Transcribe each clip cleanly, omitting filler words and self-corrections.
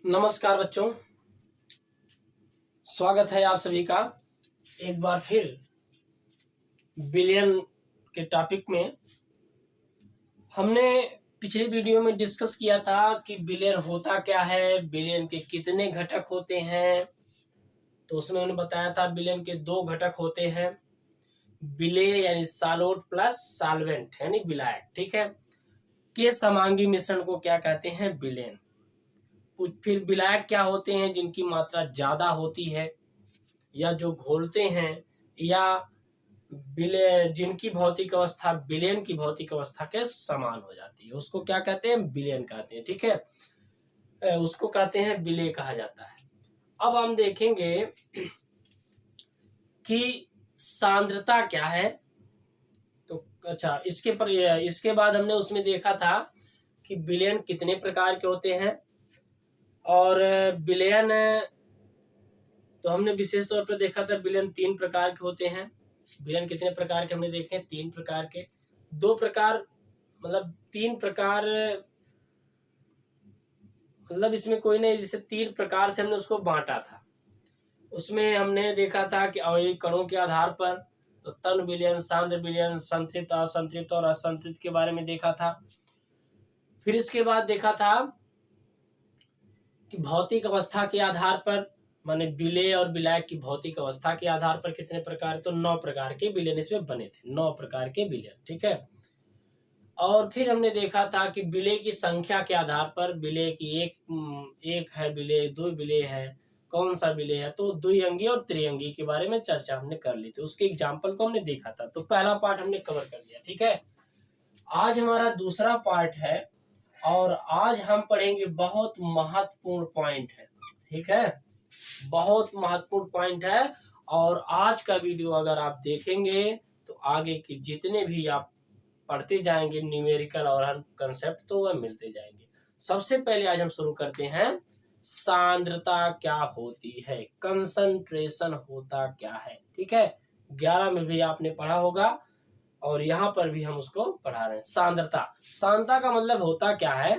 नमस्कार बच्चों, स्वागत है आप सभी का एक बार फिर बिलियन के टॉपिक में। हमने पिछली वीडियो में डिस्कस किया था कि बिलियन होता क्या है, बिलियन के कितने घटक होते हैं। तो उसमें उन्होंने बताया था बिलियन के दो घटक होते हैं, विलेय यानी सॉल्यूट प्लस सॉल्वेंट यानी विलायक, ठीक है। के समांगी मिश्रण को क्या कहते हैं, बिलियन। फिर विलायक क्या होते हैं, जिनकी मात्रा ज्यादा होती है या जो घोलते हैं या जिनकी भौतिक अवस्था विलयन की भौतिक अवस्था के समान हो जाती है, उसको क्या कहते हैं, विलयन कहते हैं, ठीक है। उसको कहते हैं विलेय कहा जाता है। अब हम देखेंगे कि सांद्रता क्या है। तो अच्छा, इसके बाद हमने उसमें देखा था कि विलयन कितने प्रकार के होते हैं। और विलयन तो हमने विशेष तौर पर देखा था विलयन 3 प्रकार के होते हैं। विलयन कितने प्रकार के हमने देखे, 3 प्रकार के। 2 प्रकार मतलब 3 प्रकार, मतलब इसमें कोई नहीं, जैसे 3 प्रकार से हमने उसको बांटा था। उसमें हमने देखा था कि अवयवी कणों के आधार पर, तो तन विलयन, सांद्र विलयन, संतृप्त, असंतृप्त और असंतृप्त के बारे में देखा था। फिर इसके बाद देखा था कि भौतिक अवस्था के आधार पर, माने विलेय और विलायक की भौतिक अवस्था के आधार पर कितने प्रकार, तो 9 प्रकार के विलयन इसमें बने थे, 9 प्रकार के विलयन, ठीक है। और फिर हमने देखा था कि विलेय की संख्या के आधार पर, विलेय की एक है विलेय, 2 विलेय है, कौन सा विलेय है, तो द्विअंगी और त्रिअंगी के बारे में चर्चा हमने कर ली थी। उसके एग्जाम्पल को हमने देखा था। तो पहला पार्ट हमने कवर कर दिया, ठीक है। आज हमारा दूसरा पार्ट है और आज हम पढ़ेंगे बहुत महत्वपूर्ण पॉइंट है, ठीक है। बहुत महत्वपूर्ण पॉइंट है। और आज का वीडियो अगर आप देखेंगे तो आगे के जितने भी आप पढ़ते जाएंगे न्यूमेरिकल और हर कंसेप्ट, तो वह मिलते जाएंगे। सबसे पहले आज हम शुरू करते हैं, सांद्रता क्या होती है, कंसंट्रेशन होता क्या है, ठीक है। 11 में भी आपने पढ़ा होगा और यहाँ पर भी हम उसको पढ़ा रहे हैं। सांद्रता का मतलब होता क्या है,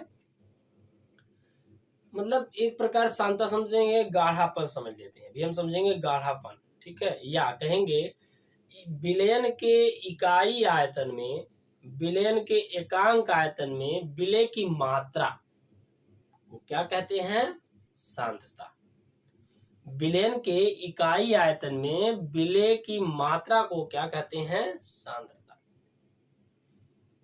मतलब एक प्रकार सांद्रता समझेंगे, गाढ़ापन समझ लेते हैं, अभी हम समझेंगे गाढ़ापन, ठीक है। या कहेंगे विलयन के इकाई आयतन में, विलयन के एकांक आयतन में विलेय की मात्रा को क्या कहते हैं, सांद्रता। विलयन के इकाई आयतन में विलेय की मात्रा को क्या कहते हैं, सांद्रता।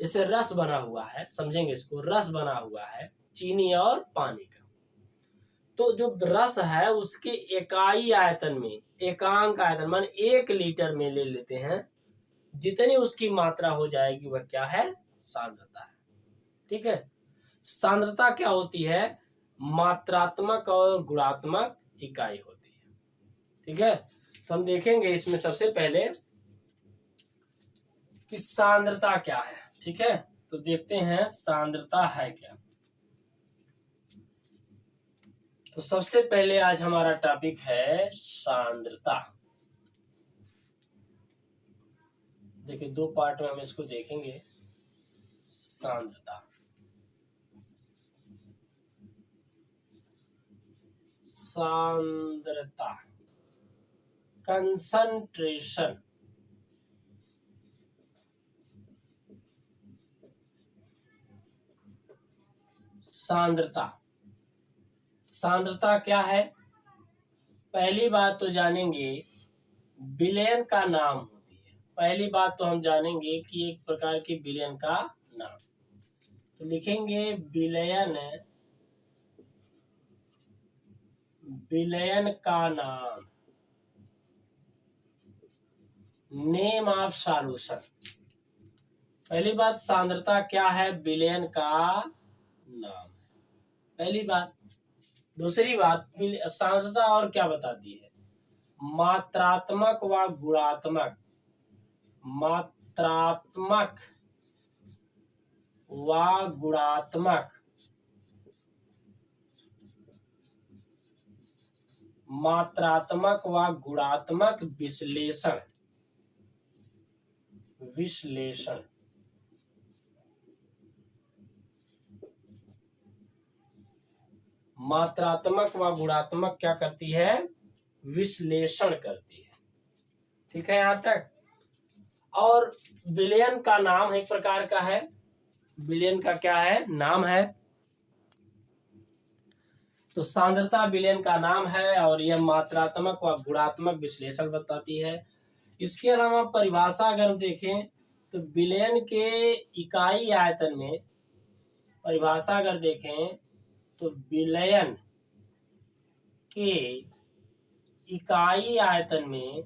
जैसे रस बना हुआ है, समझेंगे इसको, रस बना हुआ है चीनी और पानी का, तो जो रस है उसके इकाई आयतन में, एकांक आयतन मान 1 लीटर में ले लेते हैं, जितनी उसकी मात्रा हो जाएगी वह क्या है, सांद्रता है, ठीक है। सांद्रता क्या होती है, मात्रात्मक और गुणात्मक इकाई होती है, ठीक है। तो हम देखेंगे इसमें सबसे पहले कि सांद्रता क्या है, ठीक है। तो देखते हैं सांद्रता है क्या। तो सबसे पहले आज हमारा टॉपिक है सांद्रता। देखिए 2 पार्ट में हम इसको देखेंगे। सांद्रता, सांद्रता, कंसंट्रेशन, सांद्रता। सांद्रता क्या है, पहली बात तो जानेंगे विलयन का नाम होती है। पहली बात तो हम जानेंगे कि एक प्रकार की विलयन का नाम, तो लिखेंगे विलयन, विलयन का नाम, नेम ऑफ सॉल्यूशन। पहली बात सांद्रता क्या है, विलयन का नाम, पहली बात। दूसरी बात, सांद्रता और क्या बताती है, मात्रात्मक व गुणात्मक, मात्रात्मक व गुणात्मक, मात्रात्मक व गुणात्मक विश्लेषण, विश्लेषण। मात्रात्मक व गुणात्मक क्या करती है, विश्लेषण करती है। ठीक है यहां तक। और विलयन का नाम एक प्रकार का है, विलयन का क्या है, नाम है। तो सांद्रता विलयन का नाम है और यह मात्रात्मक व गुणात्मक विश्लेषण बताती है। इसके अलावा परिभाषा अगर हम देखें तो विलयन के इकाई आयतन में, परिभाषा अगर देखें तो विलयन के इकाई आयतन में,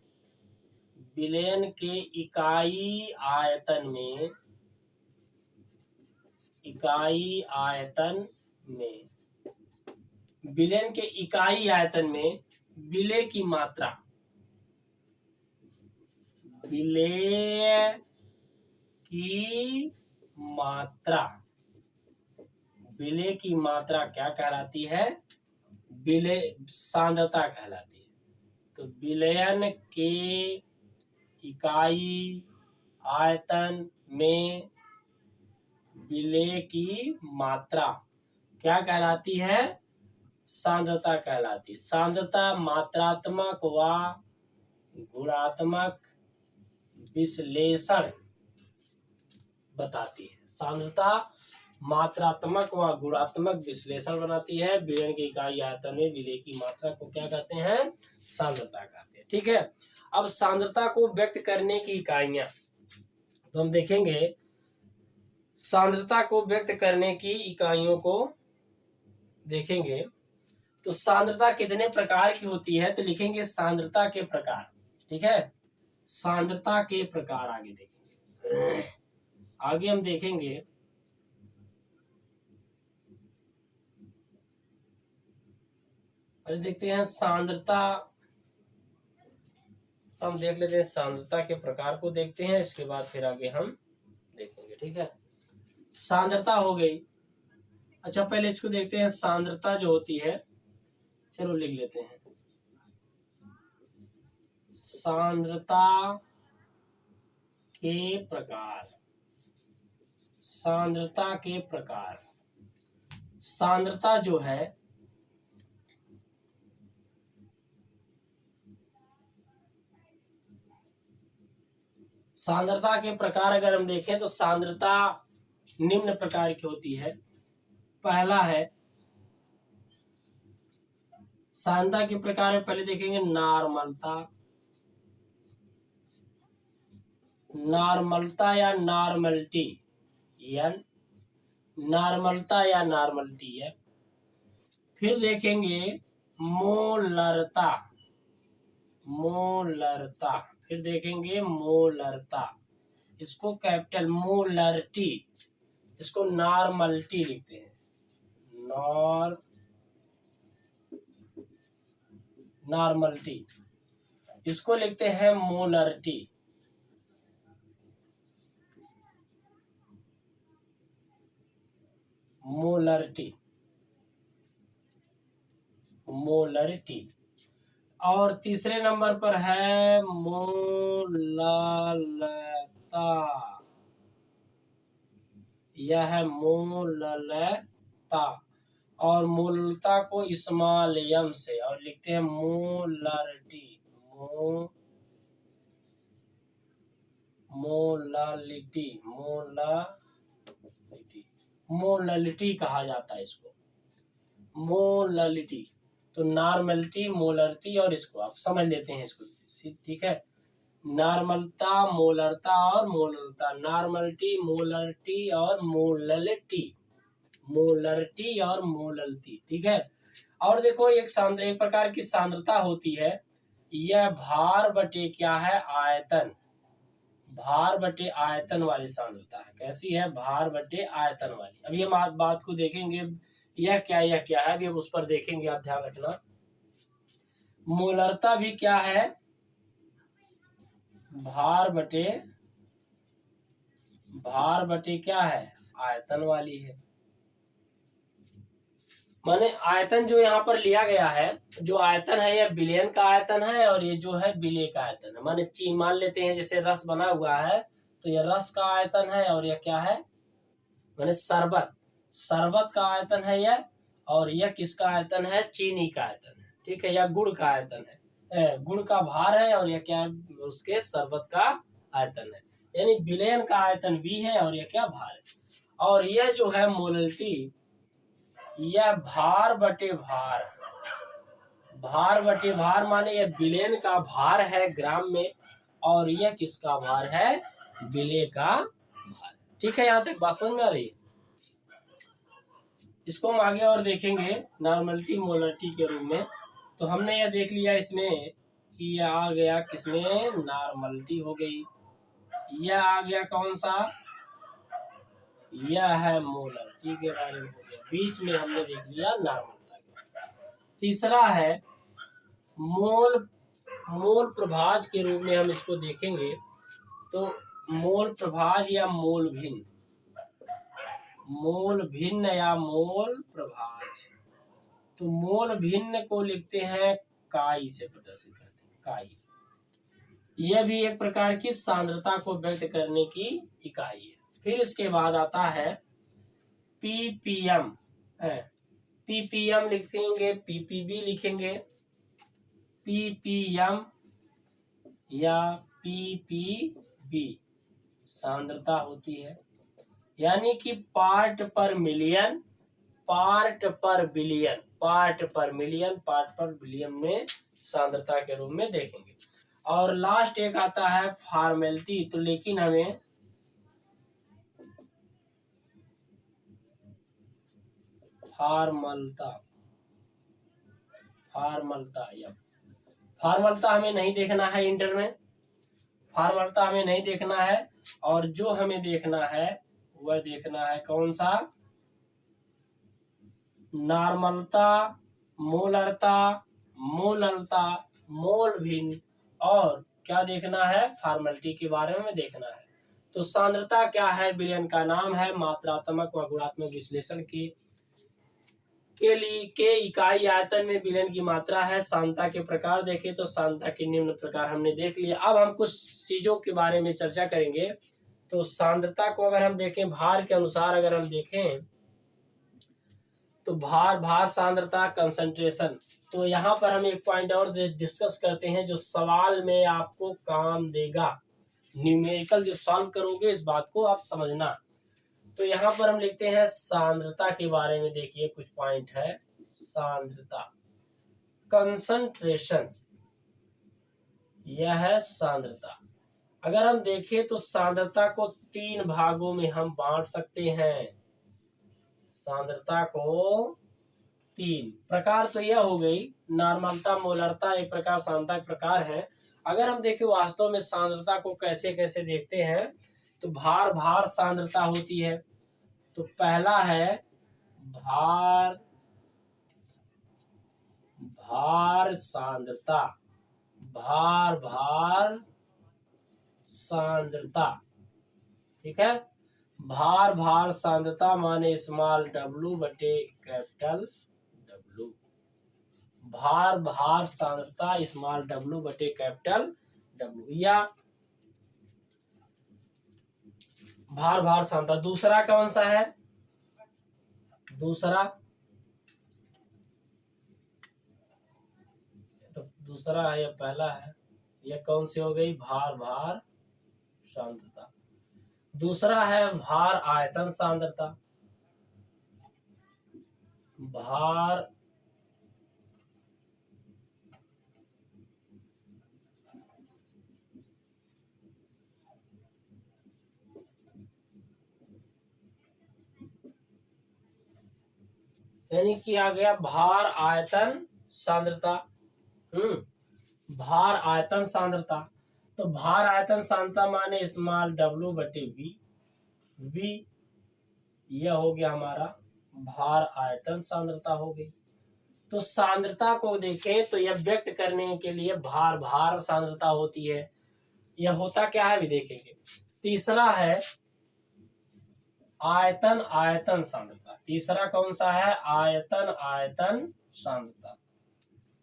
विलयन के इकाई आयतन में, इकाई आयतन में, विलयन के इकाई आयतन में विलेय की मात्रा, विलेय की मात्रा, विलेय की मात्रा क्या कहलाती है, विलेय सांद्रता कहलाती है। तो विलयन के इकाई आयतन में विलेय की मात्रा क्या कहलाती है, सांद्रता कहलाती है। सांद्रता मात्रात्मक व गुणात्मक विश्लेषण बताती है। सांद्रता मात्रात्मक व गुणात्मक विश्लेषण बनाती है। विलयन की इकाई आयतन में विलेय की मात्रा को क्या कहते हैं, सांद्रता कहते हैं। ठीक है। अब सांद्रता को व्यक्त करने की इकाइयां तो हम देखेंगे। सांद्रता को व्यक्त करने की इकाइयों को देखेंगे तो सांद्रता कितने प्रकार की होती है, तो लिखेंगे सांद्रता के प्रकार। ठीक है, सांद्रता के प्रकार आगे देखेंगे। आगे हम देखेंगे पहले देखते हैं सांद्रता, हम देख लेते हैं सांद्रता के प्रकार को देखते हैं, इसके बाद फिर आगे हम देखेंगे। ठीक है, सांद्रता हो गई। अच्छा पहले इसको देखते हैं, सांद्रता जो होती है, चलो लिख लेते हैं। सांद्रता के प्रकार, सांद्रता के प्रकार। सांद्रता जो है सांद्रता के प्रकार अगर हम देखें तो सांद्रता निम्न प्रकार की होती है। पहला है सांद्रता के प्रकार में पहले देखेंगे नॉर्मलता, नॉर्मलता या नॉर्मलिटी, या नॉर्मलता या नॉर्मलिटी है। फिर देखेंगे मोलरता, मोलरता, फिर देखेंगे मोलरता, इसको कैपिटल मोलरिटी, इसको नॉर्मलिटी लिखते हैं, नॉर्मलिटी, इसको लिखते हैं मोलरिटी। Molarity, molarity. और तीसरे नंबर पर है मोललता, यह है मोललता। और मोललता को स्मॉल एम से और लिखते हैं मोलरिटी, मोललिटी, मोललिटी, मोललिटी कहा जाता है इसको, मोललिटी। तो नॉर्मलिटी, मोलरिटी, और इसको आप समझ लेते हैं इसको। ठीक है, नॉर्मलता, मोलरता और मोललता, नॉर्मलिटी, मोलरिटी और मोललिटी, मोलरिटी और मोललिटी। ठीक है। और देखो एक प्रकार की सांद्रता होती है, यह भार बटे क्या है, आयतन, भार बटे आयतन वाली सांद्रता है। कैसी है, भार बटे आयतन वाली। अब ये बात को देखेंगे, यह क्या है, अभी हम उस पर देखेंगे, आप ध्यान रखना। मोलरता भी क्या है, भार बटे क्या है, आयतन वाली है। माने आयतन जो यहाँ पर लिया गया है, जो आयतन है यह विलयन का आयतन है और ये जो है विलेय का आयतन है। माने मान लेते हैं जैसे रस बना हुआ है तो यह रस का आयतन है और यह क्या है, माने शरबत का आयतन है यह, और यह किसका आयतन है? चीनी का आयतन है, ठीक है, या गुड़ का आयतन है, गुड़ का भार है, और यह क्या है? उसके शरबत का आयतन है। यानी विलयन का आयतन V है और यह क्या? भार है। और यह जो है मोलरिटी, यह भार बटे भार, भार बटे भार माने यह विलयन का भार है ग्राम में, और यह किसका भार है? विलेय का भार। ठीक है, यहाँ तक बात समझ में आ रही है? इसको हम आगे और देखेंगे नॉर्मलिटी मोलरिटी के रूप में। तो हमने यह देख लिया इसमें कि यह आ गया किसमें? नॉर्मलिटी हो गई। यह आ गया कौन सा? यह है मोलरिटी के बारे में हो गया। बीच में हमने देख लिया नॉर्मलता। तीसरा है मोल, मोल प्रभाज के रूप में हम इसको देखेंगे। तो मोल प्रभाज या मोल भिन्न, मोल भिन्न या मोल प्रभाज। तो मोल भिन्न को लिखते हैं काई से प्रदर्शित करते हैं, काई। यह भी एक प्रकार की सांद्रता को व्यक्त करने की इकाई है। फिर इसके बाद आता है पीपीएम, पीपीएम लिखेंगे, पीपीबी लिखेंगे, पीपीएम या पीपीबी सांद्रता होती है। यानी कि पार्ट पर मिलियन, पार्ट पर बिलियन, पार्ट पर मिलियन, पार्ट पर बिलियन में सांद्रता के रूप में देखेंगे। और लास्ट एक आता है फॉर्मेलिटी। तो लेकिन हमें फॉर्मलता, फॉर्मलता या फॉर्मलता हमें नहीं देखना है इंटर में, फॉर्मलता हमें नहीं देखना है। और जो हमें देखना है वह देखना है कौन सा? नॉर्मलता, मोलरता, मोललता, मोल भिन्न, और क्या देखना है? फॉर्मेलिटी के बारे में देखना है। तो सांद्रता क्या है? विलयन का नाम है। मात्रात्मक व गुणात्मक विश्लेषण के लिए के इकाई आयतन में विलयन की मात्रा है। सांद्रता के प्रकार देखें तो सांद्रता के निम्न प्रकार हमने देख लिया। अब हम कुछ चीजों के बारे में चर्चा करेंगे। तो सांद्रता को अगर हम देखें भार के अनुसार, अगर हम देखें तो भार, भार सांद्रता, कंसंट्रेशन। तो यहाँ पर हम एक पॉइंट और डिस्कस करते हैं जो सवाल में आपको काम देगा। न्यूमेरिकल जो सॉल्व करोगे इस बात को आप समझना। तो यहाँ पर हम लिखते हैं सांद्रता के बारे में। देखिए कुछ पॉइंट है। सांद्रता, कंसंट्रेशन, यह है सांद्रता। अगर हम देखें तो सांद्रता को 3 भागों में हम बांट सकते हैं। सांद्रता को 3 प्रकार। तो यह हो गई नॉर्मलता, मोलरता एक प्रकार, सांद्रता प्रकार है। अगर हम देखें वास्तव में सांद्रता को कैसे कैसे देखते हैं, तो भार, भार सांद्रता होती है। तो पहला है भार, भार सांद्रता, भार, भार सांद्रता, ठीक है। भार, भार सांद्रता माने स्मॉल w बटे कैपिटल W। भार, भार सांद्रता स्मॉल w बटे कैपिटल W, या भार, भार सांद्रता। दूसरा कौन सा है? दूसरा, तो दूसरा है या पहला है? यह कौन सी हो गई? भार, भार सांद्रता। दूसरा है भार आयतन सांद्रता, भार यानी कि आ गया भार आयतन सांद्रता। भार आयतन सांद्रता। तो भार आयतन सांद्रता माने स्मॉल w बटे v, यह हो गया हमारा भार आयतन सांद्रता हो गई। तो सांद्रता को देखें तो यह व्यक्त करने के लिए भार, भार सांद्रता होती है। यह होता क्या है भी देखेंगे। तीसरा है आयतन, आयतन सांद्रता। तीसरा कौन सा है? आयतन, आयतन सांद्रता।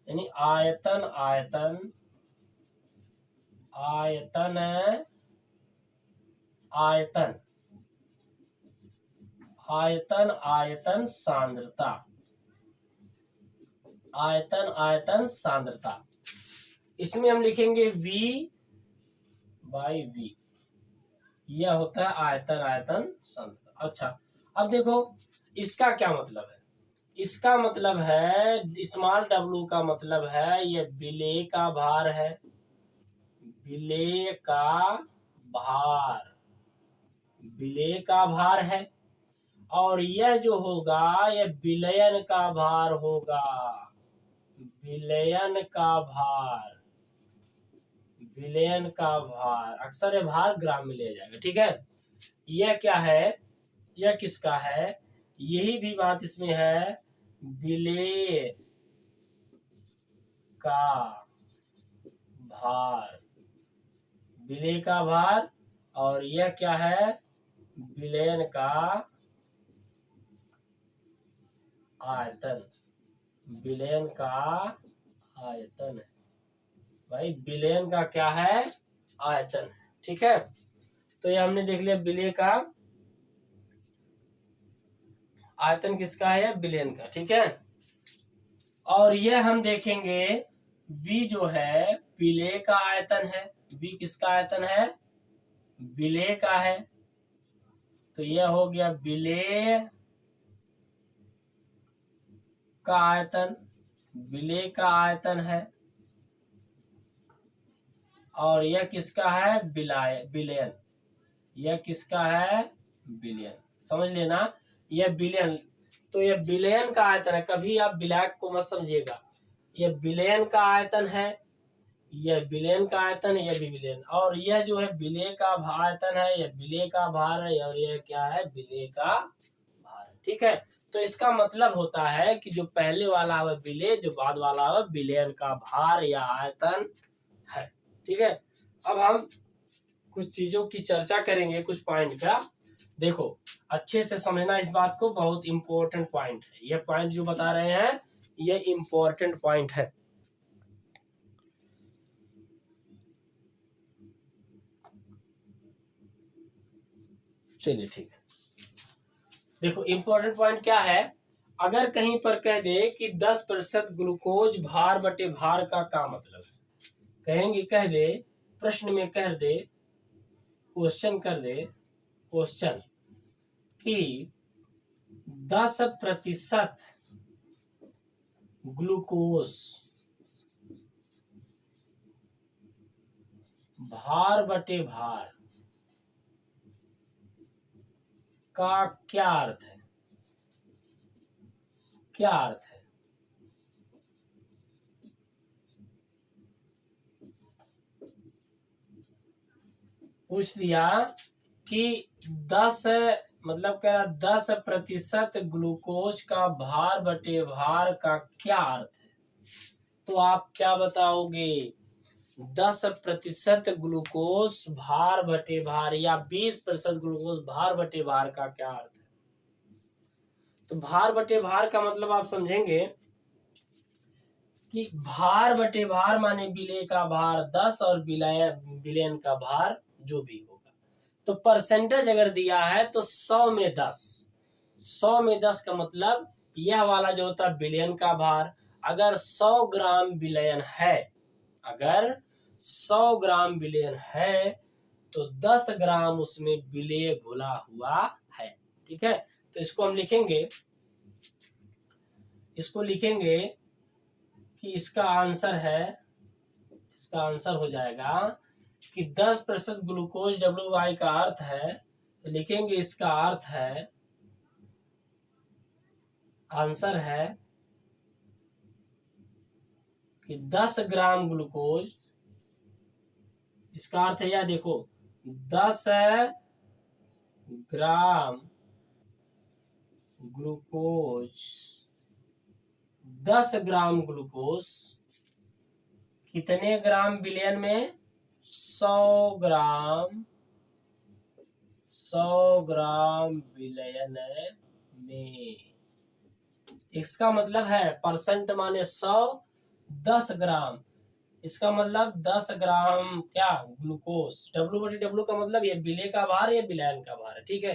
यानी आयतन, आयतन, आयतन, आयतन, आयतन, आयतन सांद्रता। आयतन आयतन सांद्रता, इसमें हम लिखेंगे V बाई V, यह होता है आयतन आयतन सांद्रता। अच्छा, अब देखो इसका क्या मतलब है। इसका मतलब है स्मॉल w का मतलब है यह विलेय का भार है, विलेय का भार, विलेय का भार है। और यह जो होगा यह विलयन का भार होगा, विलयन का भार, विलयन का भार। अक्सर यह भार ग्राम में लिया जाएगा, ठीक है। यह क्या है, यह किसका है, यही भी बात इसमें है, विलेय का भार, विलेय का भार। और यह क्या है, विलयन का आयतन, विलयन का आयतन है भाई, विलयन का क्या है, आयतन, ठीक है। तो ये हमने देख लिया विलेय का आयतन किसका है, विलयन का, ठीक है। और यह हम देखेंगे V जो है विलेय का आयतन है, V किसका आयतन है, विलेय का है। तो यह हो गया विलेय का आयतन, विलेय का आयतन है। और यह किसका है, विलयन, यह किसका है, विलयन, समझ लेना, यह विलयन। तो यह विलयन का आयतन है, कभी आप विलायक को मत समझिएगा, यह विलयन का आयतन है, यह विलयन का आयतन है, यह भी विलयन। और यह जो है विलेय का आयतन है, यह विलेय का भार है, और यह क्या है, विलेय का भार है, ठीक है। तो इसका मतलब होता है कि जो पहले वाला है विलेय, जो बाद वाला है विलयन का भार या आयतन है, ठीक है। अब हम कुछ चीजों की चर्चा करेंगे, कुछ पॉइंट का। देखो अच्छे से समझना इस बात को, बहुत इंपॉर्टेंट पॉइंट है यह पॉइंट जो बता रहे हैं, यह इंपॉर्टेंट पॉइंट है। चलिए ठीक है, देखो इंपॉर्टेंट पॉइंट क्या है। अगर कहीं पर कह दे कि 10% ग्लूकोज भार बटे भार का मतलब है, कहेंगे, कह दे प्रश्न में, कह दे क्वेश्चन, कर दे क्वेश्चन कि 10% ग्लूकोज भार बटे भार का क्या अर्थ है, क्या अर्थ है। पूछ दिया कि 10 मतलब कह रहा 10% ग्लूकोज का भार बटे भार का क्या अर्थ है। तो आप क्या बताओगे, 10% ग्लूकोज भार बटे भार या 20% ग्लूकोज भार बटे भार का क्या अर्थ है। तो भार बटे भार का मतलब आप समझेंगे कि भार बटे भार माने विलेय का भार 10 और विलयन का भार जो भी होगा। तो परसेंटेज अगर दिया है तो 100 में 10, 100 में 10 का मतलब यह वाला जो होता है विलयन का भार। अगर 100 ग्राम विलयन है, अगर 100 ग्राम विलयन है तो 10 ग्राम उसमें विलेय घुला हुआ है, ठीक है। तो इसको हम लिखेंगे, इसको लिखेंगे कि इसका आंसर है, इसका आंसर हो जाएगा कि 10% ग्लूकोज WY का अर्थ है, तो लिखेंगे इसका अर्थ है, आंसर है कि 10 ग्राम ग्लूकोज, इसका अर्थ है यह देखो 10 ग्राम ग्लूकोज, 10 ग्राम ग्लूकोज कितने ग्राम विलयन में, 100 ग्राम, 100 ग्राम विलयन में। इसका मतलब है परसेंट माने 100, 10 ग्राम, इसका मतलब 10 ग्राम क्या, ग्लूकोज। W/W का मतलब ये विलेय का भार, ये विलयन का भार है, ठीक है।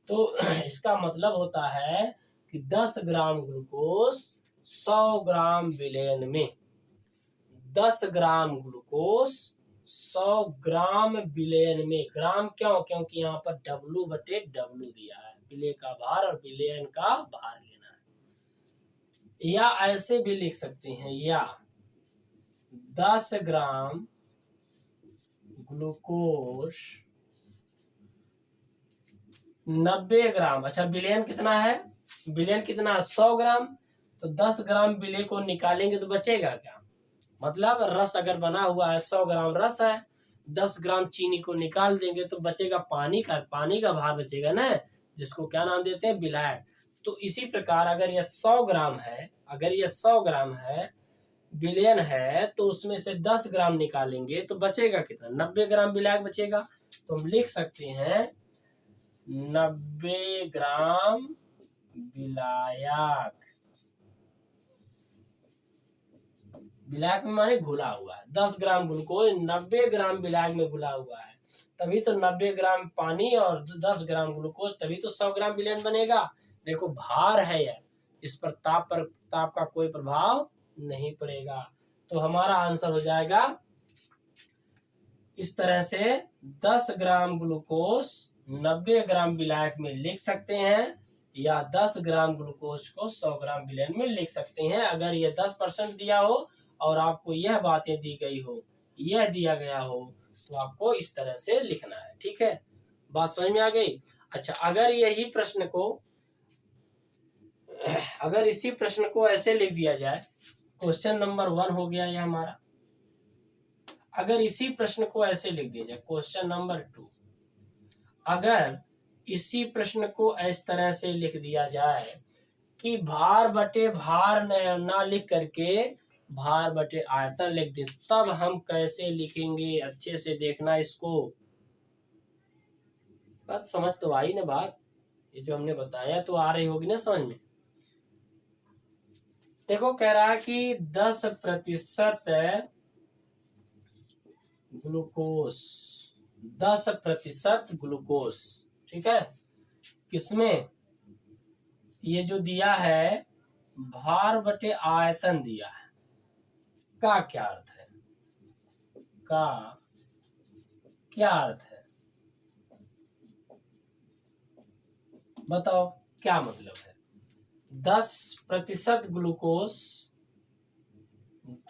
तो इसका मतलब होता है कि 10 ग्राम ग्लूकोज 100 ग्राम विलयन में 10 ग्राम ग्लूकोज 100 ग्राम विलयन में, ग्राम क्यों, क्योंकि यहाँ पर W/W दिया है, विलेय का भार और विलयन का भार लेना है। या ऐसे भी लिख सकते हैं, या 10 ग्राम ग्लूकोज 90 ग्राम, अच्छा विलयन कितना है, विलयन कितना 100 ग्राम, तो 10 ग्राम विलय को निकालेंगे तो बचेगा क्या, मतलब रस अगर बना हुआ है 100 ग्राम रस है, 10 ग्राम चीनी को निकाल देंगे तो बचेगा पानी का भार बचेगा ना, जिसको क्या नाम देते हैं, विलायक। तो इसी प्रकार अगर यह 100 ग्राम है, अगर यह 100 ग्राम है विलयन है, तो उसमें से 10 ग्राम निकालेंगे तो बचेगा कितना, 90 ग्राम विलायक बचेगा। तो हम लिख सकते हैं 90 ग्राम विलायक, विलायक में माने घुला हुआ है, 10 ग्राम ग्लूकोज 90 ग्राम विलायक में घुला हुआ है, तभी तो 90 ग्राम पानी और 10 ग्राम ग्लूकोज, तभी तो 100 ग्राम विलयन बनेगा। देखो भार है यह, इस पर ताप का कोई प्रभाव नहीं पड़ेगा। तो हमारा आंसर हो जाएगा इस तरह से 10 ग्राम ग्लूकोज 90 ग्राम विलायक में लिख सकते हैं, या 10 ग्राम ग्लूकोज को 100 ग्राम विलयन में लिख सकते हैं। अगर ये 10% दिया हो और आपको यह बातें दी गई हो, यह दिया गया हो, तो आपको इस तरह से लिखना है। ठीक है, बात समझ में आ गई। अच्छा, अगर इसी प्रश्न को ऐसे लिख दिया जाए, क्वेश्चन नंबर 1 हो गया यह हमारा। अगर इसी प्रश्न को ऐसे लिख दिया जाए, क्वेश्चन नंबर 2, अगर इसी प्रश्न को इस तरह से लिख दिया जाए कि भार बटे भार ना लिख करके भार बटे आयतन लिख दे, तब हम कैसे लिखेंगे, अच्छे से देखना इसको। बात समझ तो आई ना, बात ये जो हमने बताया तो आ रही होगी ना समझ में। देखो कह रहा है कि 10% ग्लूकोज, 10% ग्लूकोज, ठीक है, किसमें, ये जो दिया है भार बटे आयतन दिया है, का क्या अर्थ है, का क्या अर्थ है, बताओ क्या मतलब है। 10% ग्लूकोज,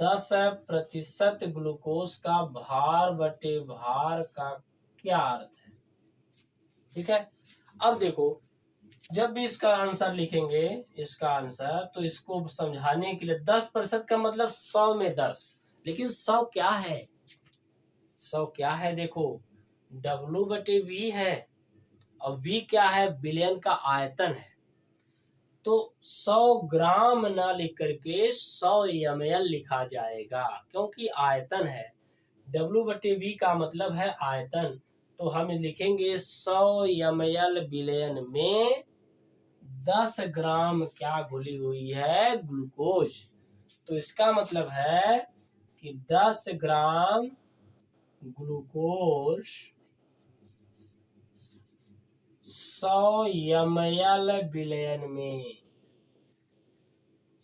10% ग्लूकोज का भार बटे भार का क्या अर्थ है। ठीक है, अब देखो जब भी इसका आंसर लिखेंगे, इसका आंसर, तो इसको समझाने के लिए 10% का मतलब 100 में 10, लेकिन 100 क्या है, 100 क्या है, देखो W/V है, और V क्या है, विलयन का आयतन है। तो 100 ग्राम ना लिख करके 100 ml लिखा जाएगा, क्योंकि आयतन है, W/V का मतलब है आयतन। तो हम लिखेंगे 100 ml विलयन में 10 ग्राम क्या घुली हुई है, ग्लूकोज। तो इसका मतलब है कि 10 ग्राम ग्लूकोज 100 ml विलयन में,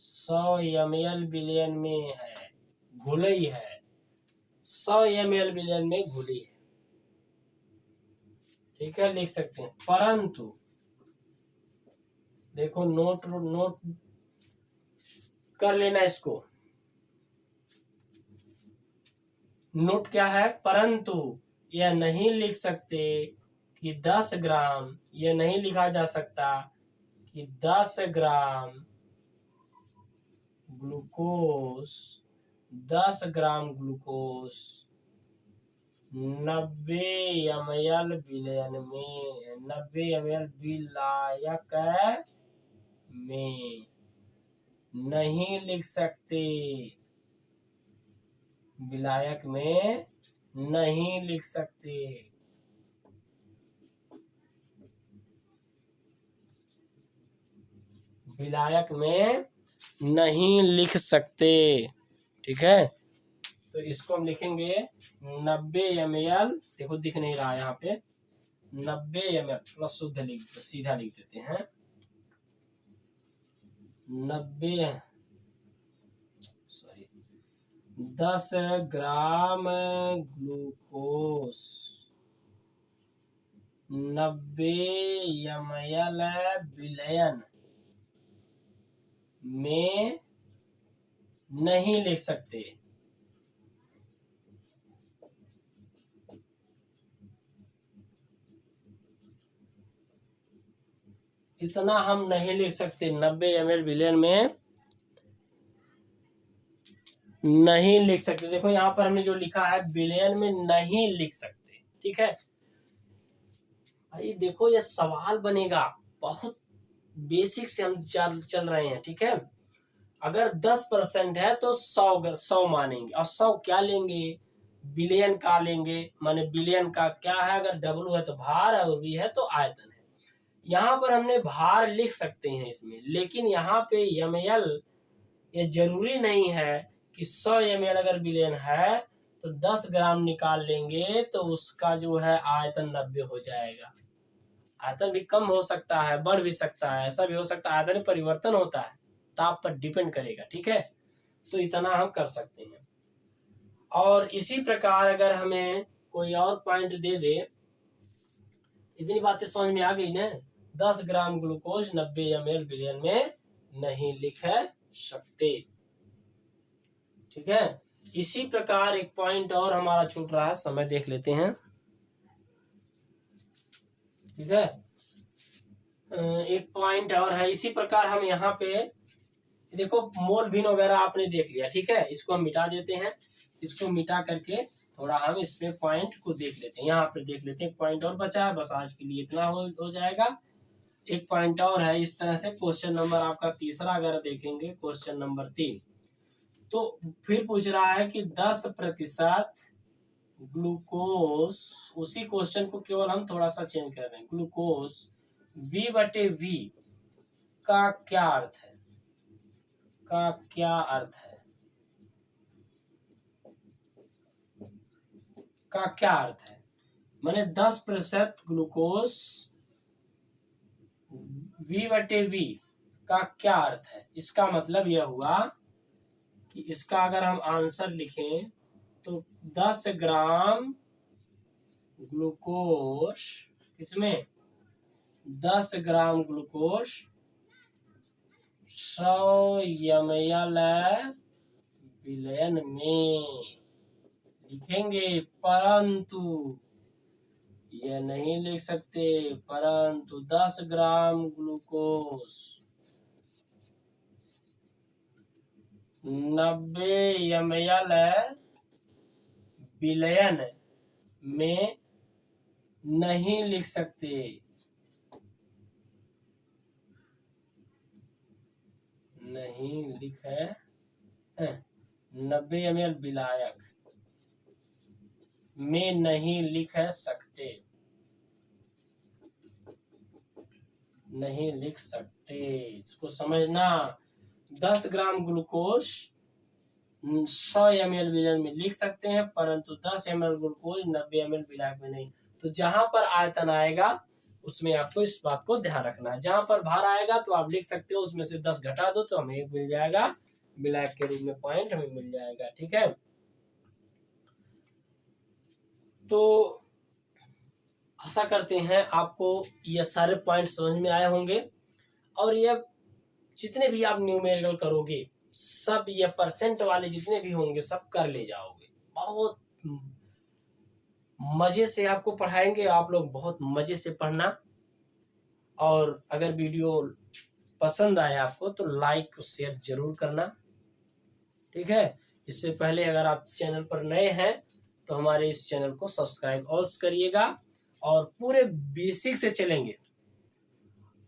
100 ml विलयन में है, घुली है, 100 ml विलयन में घुली है। ठीक है, लिख सकते हैं, परंतु देखो नोट कर लेना इसको, नोट क्या है, परंतु यह नहीं लिख सकते कि 10 ग्राम, यह नहीं लिखा जा सकता कि 10 gram glucose, 10 gram glucose 90 ml विलयन में, 90 ml विलायक में नहीं लिख सकते, विलायक में नहीं लिख सकते। विलायक में नहीं लिख सकते। ठीक है, तो इसको हम लिखेंगे 90 ml, देखो दिख नहीं रहा यहाँ पे, 90 ml प्लस शुद्ध सीधा लिख देते हैं, 90 10 ग्राम ग्लूकोज 90 ml विलयन में नहीं लिख सकते। इतना हम नहीं लिख सकते, 90 ml विलयन में नहीं लिख सकते। देखो यहाँ पर हमने जो लिखा है विलयन में नहीं लिख सकते, ठीक है भाई। देखो ये सवाल बनेगा, बहुत बेसिक से हम चल रहे हैं, ठीक है। अगर 10% है तो 100 मानेंगे, और 100 क्या लेंगे, बिलियन का लेंगे। माने बिलियन का क्या है, अगर डब्लू है तो भार है, और वी है तो आयतन है। यहाँ पर हमने भार लिख सकते हैं इसमें, लेकिन यहाँ पे ml ये जरूरी नहीं है कि 100 ml अगर बिलियन है तो 10 ग्राम निकाल लेंगे तो उसका जो है आयतन 90 हो जाएगा। आयतन भी कम हो सकता है, बढ़ भी सकता है, ऐसा भी हो सकता है, आयतन में परिवर्तन होता है, ताप पर डिपेंड करेगा, ठीक है। तो इतना हम कर सकते हैं। और इसी प्रकार अगर हमें कोई और पॉइंट दे दे, इतनी बातें समझ में आ गई ना। 10 ग्राम ग्लूकोज 90 ml विलयन में नहीं लिख सकते, ठीक है। इसी प्रकार एक पॉइंट और हमारा छूट रहा है, समय देख लेते हैं, ठीक है। एक पॉइंट और है, इसी प्रकार हम यहाँ पे देखो मोल भिन्न वगैरह आपने देख लिया, ठीक है। इसको हम मिटा देते हैं, इसको मिटा करके थोड़ा हम इसमें पॉइंट को देख लेते हैं। यहाँ पे देख लेते हैं, पॉइंट और बचा है, बस आज के लिए इतना हो जाएगा। एक पॉइंट और है, इस तरह से क्वेश्चन नंबर आपका तीसरा अगर देखेंगे, क्वेश्चन नंबर 3, तो फिर पूछ रहा है कि 10% ग्लूकोज, उसी क्वेश्चन को केवल हम थोड़ा सा चेंज कर रहे हैं। ग्लूकोज V/V का क्या अर्थ है, का क्या अर्थ है, का क्या अर्थ है। मैंने 10% ग्लूकोज V/V का क्या अर्थ है। इसका मतलब यह हुआ कि इसका अगर हम आंसर लिखें तो 10 ग्राम ग्लूकोज, इसमें 10 ग्राम ग्लूकोज 100 ml विलयन में लिखेंगे, परंतु यह नहीं लिख सकते, परंतु 10 ग्राम ग्लूकोज 90 ml विलयन में नहीं लिख सकते, नहीं लिख है 90 ml विलायक में नहीं लिख सकते, नहीं लिख सकते। इसको समझना, 10 ग्राम ग्लूकोज 100 ml विलयन में लिख सकते हैं, परंतु 10 ml ग्लूकोज 90 ml विलायक में नहीं। तो जहां पर आयतन आएगा उसमें आपको इस बात को ध्यान रखना है। जहां पर भार आएगा तो आप लिख सकते हो, उसमें से 10 घटा दो तो हमें 1 मिल जाएगा, विलायक के रूप में पॉइंट हमें मिल जाएगा, ठीक है। तो आशा करते हैं आपको ये सारे पॉइंट समझ में आए होंगे, और ये जितने भी आप न्यूमेरिकल करोगे सब, ये परसेंट वाले जितने भी होंगे सब कर ले जाओगे। बहुत मजे से आपको पढ़ाएंगे, आप लोग बहुत मजे से पढ़ना। और अगर वीडियो पसंद आए आपको तो लाइक और शेयर जरूर करना, ठीक है। इससे पहले अगर आप चैनल पर नए हैं तो हमारे इस चैनल को सब्सक्राइब और करिएगा, और पूरे बेसिक से चलेंगे।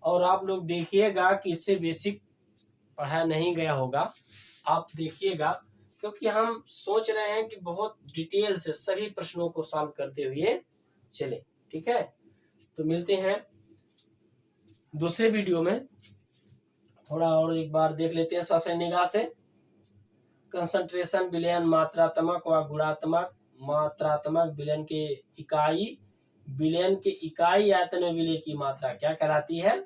और आप लोग देखिएगा कि इससे बेसिक पढ़ाया नहीं गया होगा, आप देखिएगा, क्योंकि हम सोच रहे हैं कि बहुत डिटेल से सभी प्रश्नों को सॉल्व करते हुए चले, ठीक है। तो मिलते हैं दूसरे वीडियो में, थोड़ा और एक बार देख लेते हैं ससे निगाह से। कंसंट्रेशन विलयन मात्रात्मक व गुणात्मक। मात्रात्मक विलयन के इकाई, विलयन के इकाई आयतन में विलय की मात्रा क्या कहलाती है,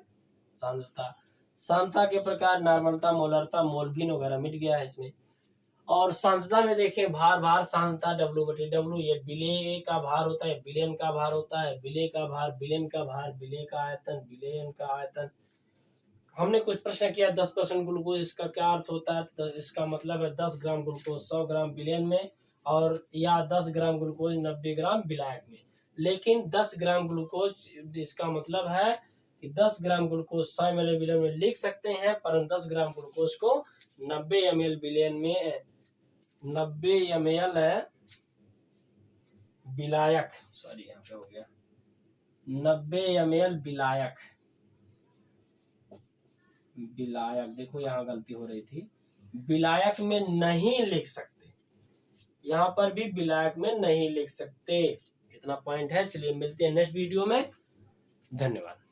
सांद्रता। सांद्रता के प्रकार, नॉर्मलता, मोलरता, मोल भिन्न वगैरह मिट गया है इसमें। और सांद्रता में देखें भार सांद्रता W/W, ये विलेय का भार होता है, विलेन का भार होता है, विलेय का भार, विलेन का भार, विलेय का आयतन, विलेयन का आयतन। हमने कुछ प्रश्न किया 10% ग्लूकोज, इसका क्या अर्थ होता है? तो इसका मतलब है 10 ग्राम ग्लूकोज 100 ग्राम विलेन में, और या 10 ग्राम ग्लूकोज 90 ग्राम विलायक में। लेकिन 10 ग्राम ग्लूकोज, इसका मतलब है कि 10 ग्राम ग्लूकोज 100 ml विलेन में लिख सकते हैं, परंतु 10 ग्राम ग्लूकोज को 90 ml विलेन में, 90 ml विलायक, सॉरी यहाँ पे हो गया 90 ml विलायक, देखो यहाँ गलती हो रही थी, विलायक में नहीं लिख सकते, यहाँ पर भी विलायक में नहीं लिख सकते। इतना पॉइंट है। चलिए मिलते हैं नेक्स्ट वीडियो में, धन्यवाद।